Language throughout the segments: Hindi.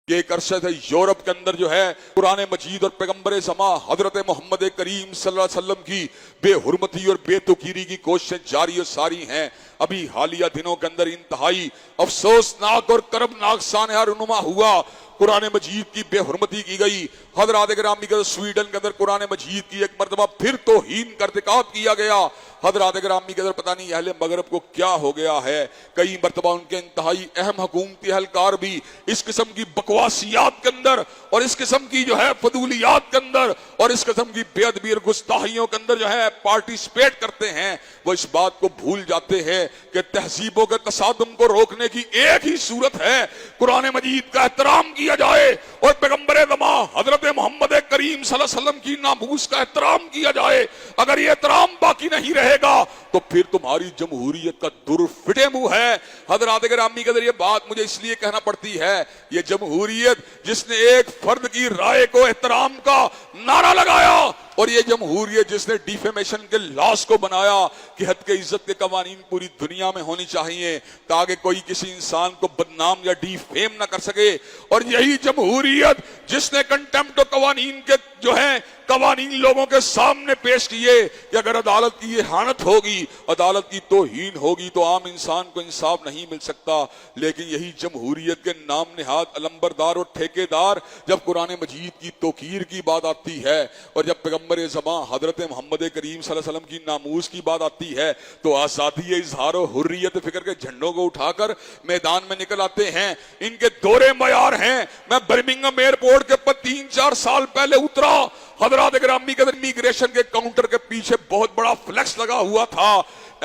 ये एक अरसे से यूरोप के अंदर जो है कुरान मजीद और पैगंबर ज़मा हजरत मोहम्मद करीम सल्लल्लाहु अलैहि वसल्लम की बेहुरमती और बेतुकीरी की कोशिशें जारी और सारी हैं। अभी हालिया दिनों के अंदर इंतहाई अफसोसनाक और कर्बनाक सानहा रुनुमा हुआ। कुरान मजीद की बेहुरमती की गई। हजरात गिरामी के स्वीडन के अंदर कुरान मजीद की एक मरतबा फिर तौहीन का इर्तिकाब किया गया। हजरात गिरामी के अंदर पता नहीं अहले मगरब को क्या हो गया है। कई मरतबा उनके इंतहाई अहम हुकूमती एहलकार भी इस किस्म की बकवासियात के अंदर और इस किस्म की जो है फजूलियात के अंदर और इस किस्म की बेअदबी और गुस्ताहियों के अंदर जो है पार्टिसिपेट करते हैं। वो इस बात को भूल जाते हैं कि तहजीबों के तसादुम को रोकने की एक ही सूरत है, कुरान मजीद का एहतराम किया जाए और पैगंबर ज़मा हजरत मोहम्मद करीम सल्लल्लाहु अलैहि वसल्लम की नामूस का एहतराम किया जाए। अगर ये एहतराम बाकी नहीं रहेगा तो फिर तुम्हारी जमहूरियत का दुर फिटे मुंह है। हजरात गिरामी के अंदर ये बात मुझे इसलिए कहना पड़ती है, ये जमहूरियत जिसने एक फर्द की राय को एहतराम का नारा लगाया और ये जमहूरियत जिसने डिफेमेशन के लॉस को बनाया कि हद के इज्जत के कवानीन पूरी दुनिया में होनी चाहिए ताकि कोई किसी इंसान को बदनाम या डिफेम ना कर सके, और यही जमहूरियत जिसने कंटेम्प्ट कवानीन के जो है कवानीन लोगों के सामने पेश किए कि अगर अदालत की ये हानत होगी, अदालत की तौहीन होगी तो आम इंसान को इंसाफ नहीं मिल सकता। लेकिन यही जमहूरियत के नाम निहाद अलंबरदार और ठेकेदार जब कुरान मजीद की तौकीर की बात आती है और जब पैगंबर ज़मा हजरत मोहम्मद करीम सल्लल्लाहु अलैहि वसल्लम की नामूस की बात आती है तो आज़ादी इजहार और हुर्रियत फिक्र के झंडों को उठाकर मैदान में निकल आते हैं। इनके दौरे मयार हैं। मैं बर्मिंघम एयरपोर्ट के ऊपर 3-4 साल पहले उतरा। हजरात गिरामी के इमिग्रेशन के काउंटर के पीछे बहुत बड़ा फ्लैक्स लगा हुआ था,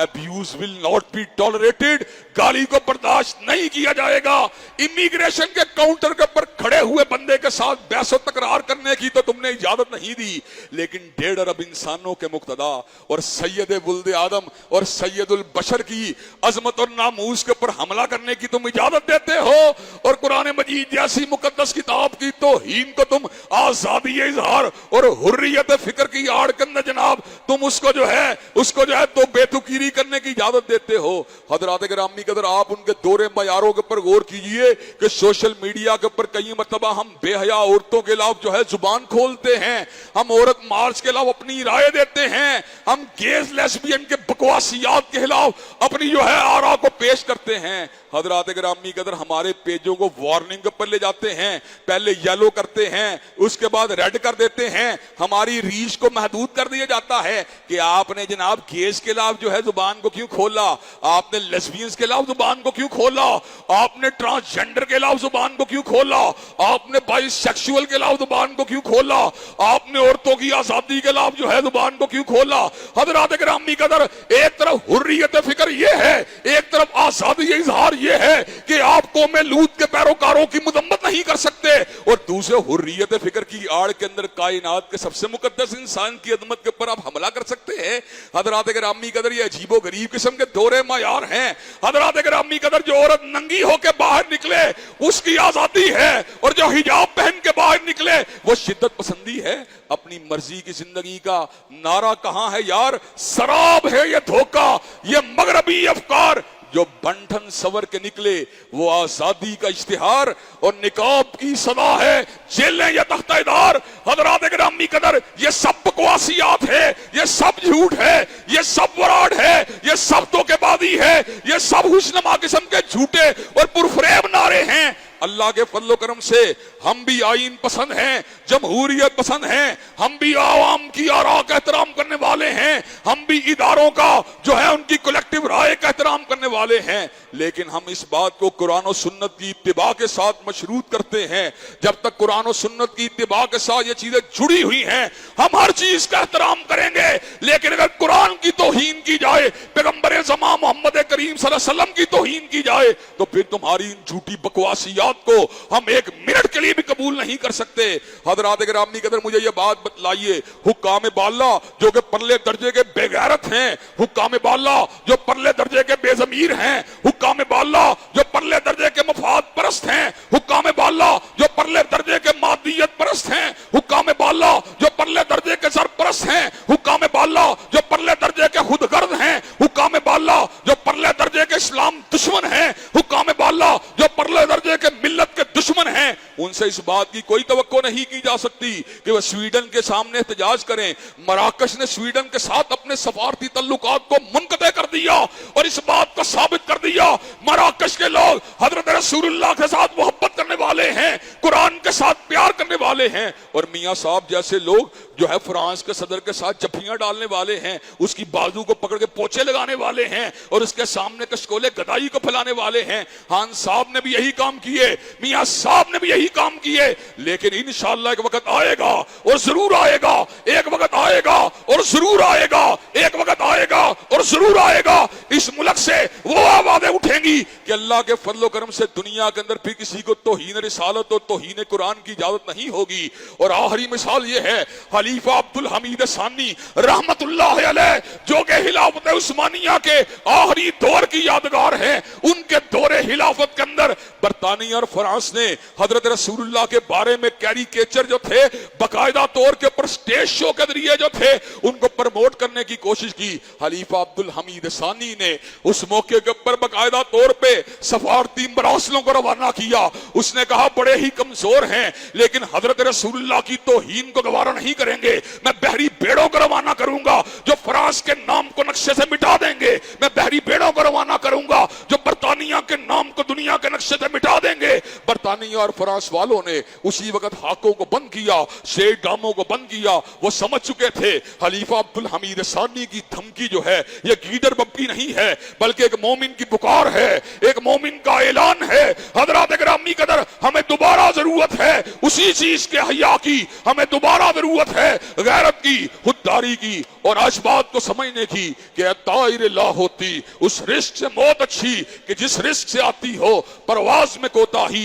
abuse will not be tolerated, गाली को बर्दाश्त नहीं किया जाएगा। इमिग्रेशन के काउंटर के ऊपर खड़े हुए बंदे के साथ बहस तकरार करने की तो तुमने इजाजत नहीं दी, लेकिन 1.5 अरब इंसानों के मुक्तदा और सैयद वुल्द आदम और सैयदुल बशर की अजमत और नामूस के ऊपर हमला करने की तुम इजाजत देते हो, और कुरान मजीद जैसी मुकद्दस किताब की तौहीन को तुम आजादी इजहार और हुर्रियत फिक्र की आड़ के अंदर जनाब तुम उसको जो है तो बेतुकीरी करने की इजाजत देते हो। हजरात गिरामी के अंदर आप उनके दौरे मयारों के ऊपर गौर कीजिए कि सोशल मीडिया के ऊपर कई मरतबा हम बेहया औरतों के खिलाफ जो है जुबान खोलते हैं, हम औरत मार्च के खिलाफ अपनी राय देते हैं, हम गेज लेस्बियन के बकवासियात के खिलाफ अपनी जो है आरा को पेश करते हैं। हजरात गिरामी के अंदर हमारे पेजों को वार्निंग पर ले जाते हैं, पहले येलो करते हैं उसके बाद रेड कर देते हैं, हमारी रीच को महदूद कर दिया जाता है कि आपने जनाब गेज के खिलाफ जो है जुबान को क्यों खोला, आपने लेस्बियंस के खिलाफ जुबान को क्यों खोला, आपने ट्रांसजेंडर के खिलाफ जुबान को क्यों खोला, आपने बाइसेक्सुअल के खिलाफ जुबान को क्यों खोला, आपने औरतों की आजादी के खिलाफ जो है जुबान को क्यों खोला। हजरात गिरामी के अंदर एक तरफ हुर्रियत फिक्र ये है, एक तरफ आजादी इजहार ये है कि आप कौम लूत के पैरोकारों की मुदम्मत नहीं कर सकते, और दूसरे हुर्रियत फिक्र की आड़ के अंदर कायनात के सबसे मुकद्दस इंसान की अदमत के ऊपर आप हमला कर सकते हैं। हजरात गिरामी के अंदर ये अजीबो गरीब किस्म के दौरे मयार हैं। हजरात गिरामी के अंदर जो औरत नंगी होकर बाहर निकले उसकी आजादी है, और जो हिजाब पहन के बाहर निकले वो शिद्दत पसंदी है। अपनी मर्जी की जिंदगी का नारा कहां है यार, शराब है ये धोखा, ये मगरबी अफकार जो बंठन सवर के निकले वो आजादी का इश्तिहार और निकाब की सदा है जेलें या तख्तेदार। हजरात गिरामी कदर ये सब बकवासियात है, ये सब झूठ है, ये सब वराड है, ये सब धोखेबाजी है, ये सब हुस्नमा किस्म के झूठे और पुरफरेब नारे हैं। अल्लाह के फजल करम से हम भी आईन पसंद हैं, जमहूरियत पसंद हैं, हम भी आवाम की आरा का एहतराम करने वाले हैं, हम भी इदारों का जो है उनकी कलेक्टिव राय का एहतराम करने वाले हैं, लेकिन हम इस बात को कुरान और सुन्नत की इत्तिबा के साथ मशरूत करते हैं। जब तक कुरान और सुन्नत की इत्तिबा के साथ ये चीजें जुड़ी हुई हैं हम हर चीज का एहतराम करेंगे, लेकिन अगर कुरान की तौहीन की जाए, पैगंबर ज़मा मोहम्मद करीम सल्लल्लाहु अलैहि वसल्लम की तौहीन की जाए तो फिर तुम्हारी इन झूठी बकवासियात को हम एक मिनट के लिए भी कबूल नहीं कर सकते। हजरात गिरामी के अंदर मुझे ये बात बतलाइए, हुक्काम बाला जो कि परले दर्जे के बेगैरत हैं, हुक्काम बाला जो परले दर्जे के बेजमीर हैं, हुक्काम बाला जो परले दर्जे के मफाद परस्त हैं, हुक्काम बाला जो परले दर्जे के मादियत परस्त हैं, हुक्काम बाला जो परले दर्जे के सरपरस्त हैं, हुक्काम बाला जो परले दर्जे के खुदगर्द हैं, हुक्काम बाला जो परले दर्जे के इस्लाम दुश्मन हैं, हुक्काम बाला जो परले दर्जे के मिल्लत के दुश्मन हैं, उन उनसे इस बात की कोई तवक्को नहीं की जा सकती कि वह स्वीडन के सामने एहतजाज करें। मराकश ने स्वीडन के साथ अपने सफारती तल्लुकात को मुनक़ते कर दिया और इस बात को साबित कर दिया मराकश के लोग हजरत रसूलुल्लाह के साथ मोहब्बत करने वाले हैं, कुरान के साथ प्यार करने वाले हैं। और मियां साहब जैसे लोग जो है फ्रांस के सदर के साथ जफ्फियां डालने वाले हैं, उसकी बाजू को पकड़ के पोछे लगाने वाले हैं और उसके सामने कशकोले गदाई को फैलाने वाले हैं। हान साहब ने भी यही काम किए, मियां साहब ने भी यही काम किए। लेकिन इंशाअल्लाह एक वक्त आएगा और जरूर आएगा, एक वक्त आएगा और जरूर आएगा, एक वक्त आएगा और जरूर आएगा। इस मुल्क से वो आवाजें उठेंगी कि अल्लाह के फजल करम से दुनिया के अंदर फिर किसी को तौहीन रिसालत और तौहीन कुरान की इजाजत नहीं होगी। और आखिरी मिसाल ये है खलीफा अब्दुल हमीद सानी रहमतुल्लाह अलैह, जो कि खिलाफत उस्मानिया के आखिरी दौर की यादगार है। उनके दौरे खिलाफत के अंदर बरतानिया और फ्रांस ने हजरत रसूलुल्लाह के बारे में कैरिकेचर जो थे बाकायदा तौर के ऊपर स्टेज शो के जरिए जो थे उनको प्रमोट करने की कोशिश की। खलीफा अब्दुल हमीद सानी ने उस मौके के ऊपर बाकायदा तौर पे सफारती मरासलों को रवाना किया। उसने कहा बड़े ही कमजोर हैं लेकिन हजरत रसूलुल्लाह की तौहीन को गवारा नहीं करेंगे। मैं बहरी बेड़ों को रवाना करूंगा जो फ्रांस के नाम को नक्शे से मिटा देंगे। मैं बहरी बेड़ों को रवाना करूंगा जो बरतानिया के नाम को दुनिया के नक्शे से मिटा देंगे। बरतानिया और फ्रांस वालों ने उसी वक्त हाकों को बंद किया, शेर डामों को बंद किया। वो समझ चुके थे खलीफा अब्दुल हमीद सानी की धमकी जो है ये गीदड़ बप्पी नहीं है बल्कि एक मोमिन की पुकार है, एक मोमिन का ऐलान है। हजरात गिरामी कदर, हमें दोबारा जरूरत है उसी चीज के हया की, हमें दोबारा जरूरत है गैरत की, खुददारी की और आज बात को समझने की कि ताइर ला होती उस रिस्क से मौत अच्छी कि जिस रिस्क से आती हो परवाज में कोताही।